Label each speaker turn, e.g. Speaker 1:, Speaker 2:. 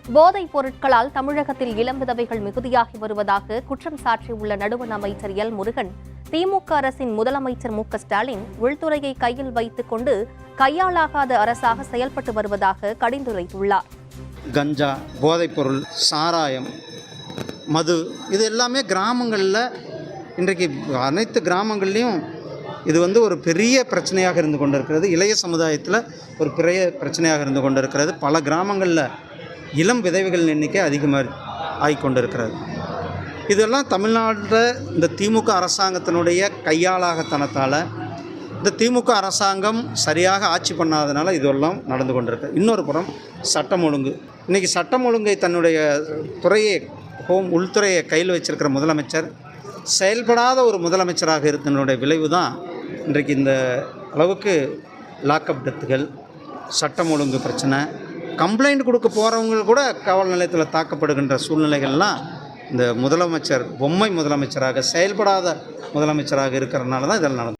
Speaker 1: போதைப் பொருட்களால் தமிழகத்தில் இளம் விதவைகள் மிகுதியாகி வருவதாக குற்றம் சாட்டியுள்ள நடுவண் அமைச்சர் எல் முருகன், திமுக அரசின் முதலமைச்சர் மு.க.ஸ்டாலின் உள்துறையை கையில் வைத்துக் கொண்டு கையாளாகாத அரசாக செயல்பட்டு வருவதாக கடிந்துரைத்துள்ளார்.
Speaker 2: கஞ்சா, போதைப்பொருள், சாராயம், மது இது எல்லாமே கிராமங்களில் இன்றைக்கு அனைத்து கிராமங்கள்லேயும் இது ஒரு பெரிய பிரச்சனையாக இருந்து கொண்டிருக்கிறது. இளைய சமுதாயத்தில் ஒரு பெரிய பிரச்சனையாக இருந்து கொண்டிருக்கிறது. பல கிராமங்களில் இளம் விதவைகள் எண்ணிக்கை அதிகமாக ஆகிக்கொண்டிருக்கிறது. இதெல்லாம் தமிழ்நாட்டில் இந்த திமுக அரசாங்கத்தினுடைய கையாளாகத்தனத்தால், இந்த திமுக அரசாங்கம் சரியாக ஆட்சி பண்ணாதனால இதெல்லாம் நடந்து கொண்டிருக்கு. இன்னொரு புறம் சட்டம் ஒழுங்கு. இன்றைக்கி சட்டம் ஒழுங்கை தன்னுடைய துறையை உள்துறையை கையில் வச்சிருக்கிற முதலமைச்சர் செயல்படாத ஒரு முதலமைச்சராக இருந்தனுடைய விளைவு தான் இன்றைக்கு இந்த அளவுக்கு லாக்அப் டெத்துகள், சட்டம் ஒழுங்கு பிரச்சனை, கம்ப்ளைண்ட் கொடுக்க போகிறவங்க கூட காவல் நிலையத்தில் தாக்கப்படுகின்ற சூழ்நிலைகள்லாம் இந்த முதலமைச்சர் பொம்மை முதலமைச்சராக செயல்படாத முதலமைச்சராக இருக்கிறதுனால தான் இதெல்லாம் நடந்தது.